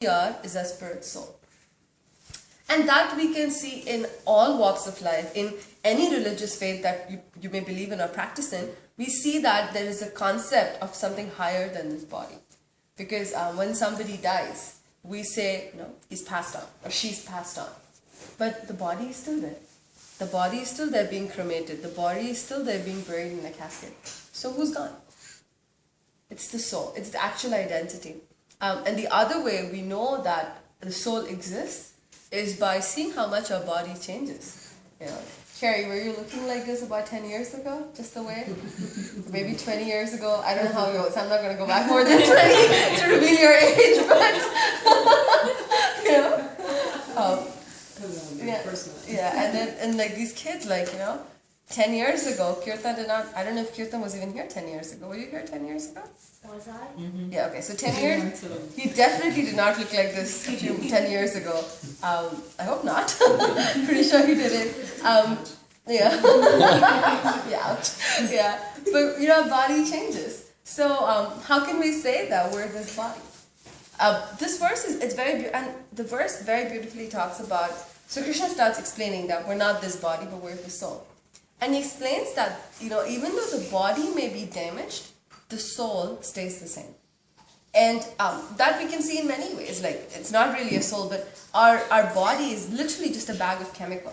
are is our spirit soul. And that we can see in all walks of life, in any religious faith that you may believe in or practice in, we see that there is a concept of something higher than this body. Because when somebody dies, we say, he's passed on or she's passed on. But the body is still there. The body is still there being cremated. The body is still there being buried in a casket. So who's gone? It's the soul. It's the actual identity. And the other way we know that the soul exists is by seeing how much our body changes. Carrie, were you looking like this about 10 years ago? Just the way? Maybe 20 years ago? I don't know how it goes. I'm not going to go back more than 20 to reveal your age, but and like these kids, 10 years ago, Kirtan did not, I don't know if Kirtan was even here 10 years ago. Were you here 10 years ago? Was I? Mm-hmm. Yeah, okay, so 10 years, he definitely did not look like this 10 years ago. I hope not. Pretty sure he didn't. Yeah. Yeah. But, body changes. So, how can we say that we're this body? This verse and the verse very beautifully talks about, so Krishna starts explaining that we're not this body, but we're the soul. And he explains that, even though the body may be damaged, the soul stays the same. And that we can see in many ways. Like, it's not really a soul, but our body is literally just a bag of chemical.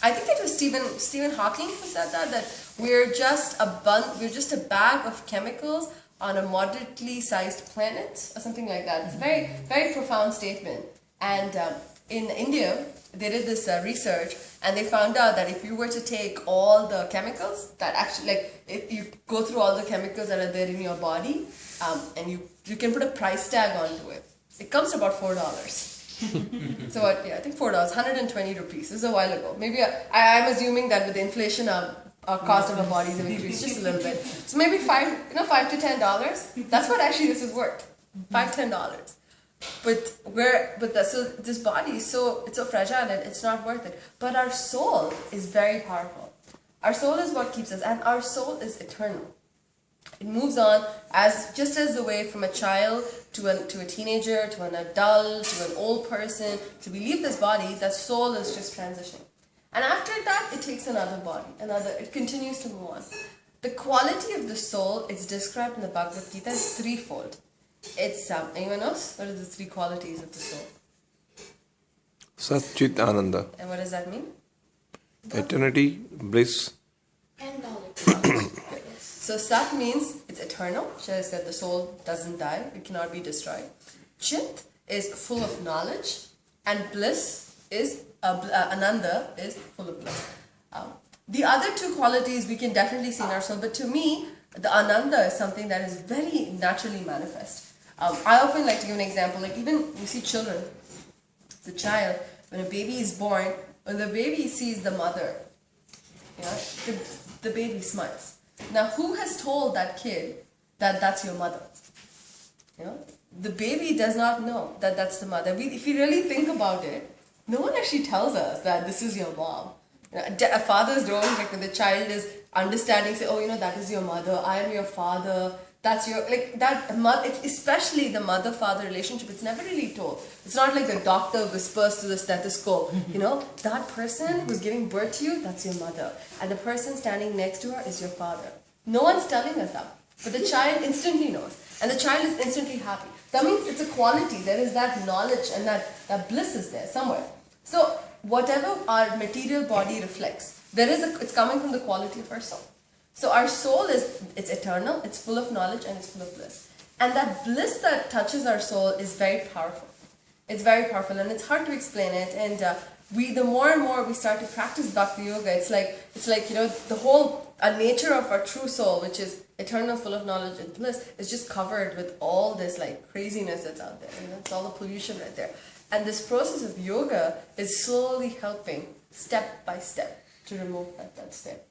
I think it was Stephen Hawking who said that we're just a bag of chemicals on a moderately sized planet, or something like that. It's a very, very profound statement. And in India, they did this research, and they found out that if you were to take all the chemicals that actually, if you go through all the chemicals that are there in your body, and you can put a price tag onto it, it comes to about $4. So I think $4, 120 rupees. This is a while ago. Maybe I'm assuming that with inflation, our cost of our bodies have increased just a little bit. So maybe $5 to $10. That's what actually this is worth. $5-10. So this body is it's so fragile and it's not worth it. But our soul is very powerful. Our soul is what keeps us, and our soul is eternal. It moves on just as the way from a child to a teenager, to an adult, to an old person. So we leave this body, that soul is just transitioning. And after that, it takes another body, it continues to move on. The quality of the soul is described in the Bhagavad Gita as threefold. It's, anyone else? What are the three qualities of the soul? Sat Chit Ananda. And what does that mean? Eternity, bliss. And knowledge. So Sat means it's eternal. Shah said the soul doesn't die. It cannot be destroyed. Chit is full of knowledge. And bliss is, Ananda is full of bliss. The other two qualities we can definitely see in our soul. But to me, the Ananda is something that is very naturally manifest. I often like to give an example. Like even you see children. The child, when a baby is born, when the baby sees the mother, the baby smiles. Now, who has told that kid that that's your mother? The baby does not know that that's the mother. If you really think about it, no one actually tells us that this is your mom. Fathers don't, like when the child is understanding, say, that is your mother, I am your father, that's your, especially the mother-father relationship, it's never really told. It's not like the doctor whispers to the stethoscope, that person who's giving birth to you, that's your mother. And the person standing next to her is your father. No one's telling us that. But the child instantly knows. And the child is instantly happy. That means it's a quality. There is that knowledge and that bliss is there somewhere. So whatever our material body reflects, it's coming from the quality of our soul. So our soul it's eternal, it's full of knowledge, and it's full of bliss. And that bliss that touches our soul is very powerful. It's very powerful, and it's hard to explain it. And the more and more we start to practice Bhakti Yoga, it's like the whole nature of our true soul, which is eternal, full of knowledge and bliss, is just covered with all this craziness that's out there. It's all the pollution right there. And this process of yoga is slowly helping, step by step, to remove that step.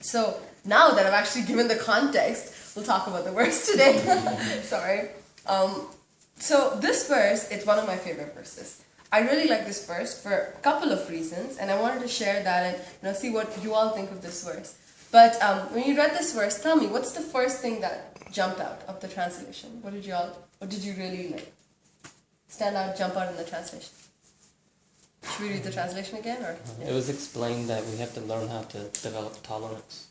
So now that I've actually given the context, we'll talk about the verse today. Sorry. So this verse, it's one of my favorite verses. I really like this verse for a couple of reasons, and I wanted to share that and see what you all think of this verse. But when you read this verse, tell me, what's the first thing that jumped out of the translation? What did you really like? stand out, jump out in the translation? Should we read the translation again, or It was explained that we have to learn how to develop tolerance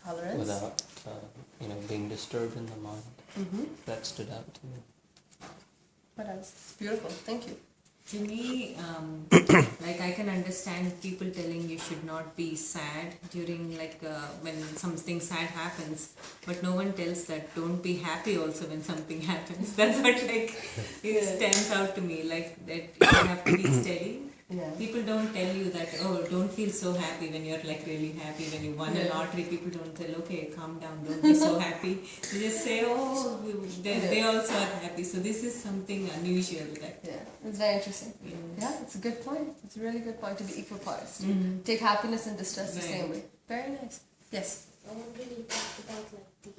tolerance? without, being disturbed in the mind. Mm-hmm. That stood out to me. What else? It's beautiful. Thank you. To me, like I can understand people telling you should not be sad during when something sad happens, but no one tells that don't be happy also when something happens. That's what it stands out to me, like that you have to be steady. Yeah. People don't tell you that, oh, don't feel so happy when you're really happy. When you won a lottery, people don't tell, okay, calm down, don't be so happy. They just say, oh, they also are happy. So this is something unusual. It's very interesting. Yeah, it's a good point. It's a really good point to be equal parts. Take happiness and distress the same way. Very nice. Yes? No one really talked about the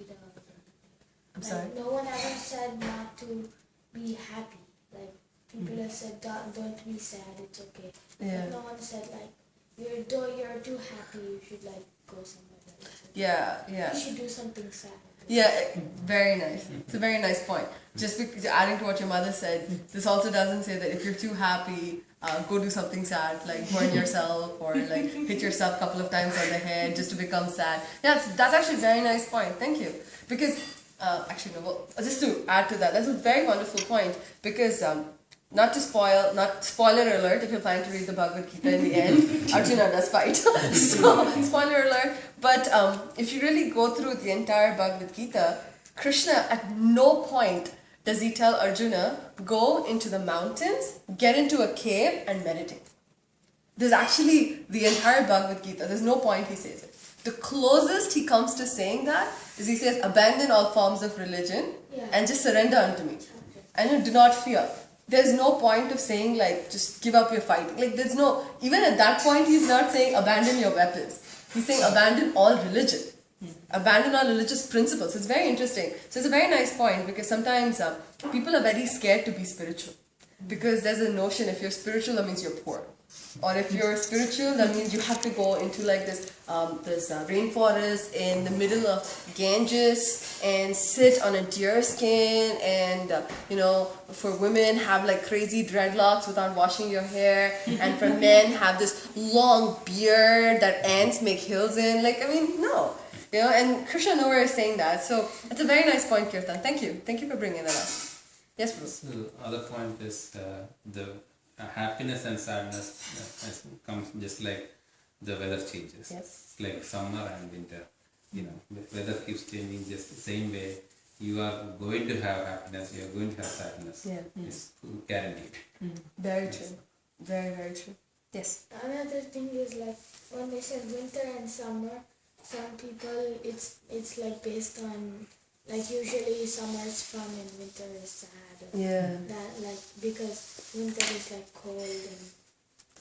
I'm sorry? no one ever said not to be happy. Like people have said don't be sad, it's okay. Yeah. But no one said you're too happy, you should go somewhere else. Yeah. You should do something sad. Yeah, very nice. It's a very nice point. Just adding to what your mother said, this also doesn't say that if you're too happy, go do something sad, like burn yourself or hit yourself a couple of times on the head just to become sad. Yeah, that's actually a very nice point. Thank you. Because, just to add to that, that's a very wonderful point. Because, not spoiler alert if you're planning to read the Bhagavad Gita in the end, Arjuna does fight. So, spoiler alert. But if you really go through the entire Bhagavad Gita, Krishna at no point does he tell Arjuna, go into the mountains, get into a cave and meditate. There's actually the entire Bhagavad Gita, there's no point he says it. The closest he comes to saying that is he says, abandon all forms of religion and just surrender unto me. And do not fear. There's no point of saying just give up your fighting. There's no, even at that point he's not saying abandon your weapons. He's saying abandon all religion. Abandon all religious principles. It's very interesting. So it's a very nice point because sometimes people are very scared to be spiritual. Because there's a notion if you're spiritual that means you're poor. Or if you're spiritual, that means you have to go into this rainforest in the middle of Ganges and sit on a deer skin and, for women have crazy dreadlocks without washing your hair. And for men have this long beard that ants make hills in. No. And Krishna nowhere is saying that. So it's a very nice point, Kirtan. Thank you. Thank you for bringing that up. Yes, Prabhu. So the other point is the happiness and sadness comes just like the weather changes. Yes. Like summer and winter. Weather keeps changing just the same way. You are going to have happiness, you are going to have sadness. Yeah. It's guaranteed. Very true. Very, very true. Yes. Another thing is when they said winter and summer, some people it's based on usually summer is fun and winter is sad. Yeah. That because winter is cold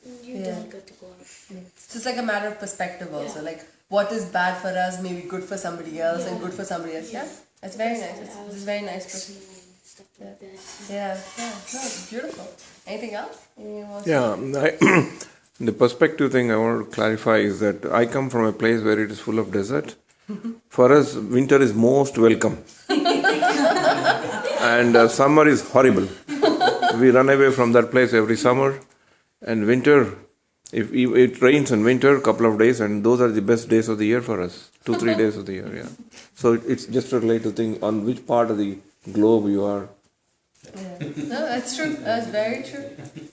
and you don't get to go out. Yeah. So it's a matter of perspective also. What is bad for us may be good for somebody else and good for somebody else. Yeah. It's very nice. It's very nice. Stuff like that. Yeah. No, it's beautiful. Anything else? The perspective thing I want to clarify is that I come from a place where it is full of desert. For us, winter is most welcome. And summer is horrible. We run away from that place every summer. And winter, if it rains in winter, a couple of days, and those are the best days of the year for us. 2-3 days of the year, yeah. So it's just a related thing on which part of the globe you are. Yeah. No, that's true. That's very true.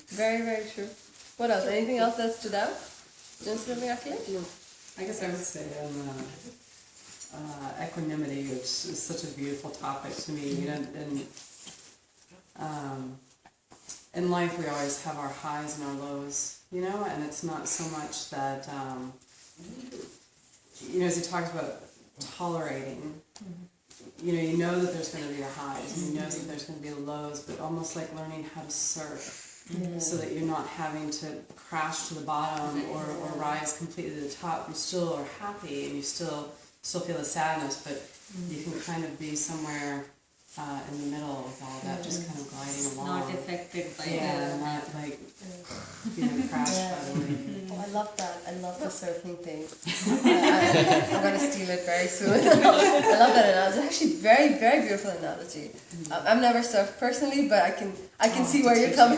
Very, very true. What else? Anything else that stood out? Something actually? I guess I would say equanimity, which is such a beautiful topic to me. In life we always have our highs and our lows, and it's not so much that, as he talks about tolerating, you know that there's going to be the highs, and you know that there's going to be the lows, but almost like learning how to surf. So that you're not having to crash to the bottom or rise completely to the top. You still are happy and you still feel the sadness, but you can kind of be somewhere in the middle with all that, just kind of gliding along. Not affected by Yeah, not like, crashed by the wave. Oh, I love that. I love the surfing thing. I'm going to steal it very soon. I love that analogy. It's actually very, very beautiful analogy. I've never surfed personally, but I can see where you're coming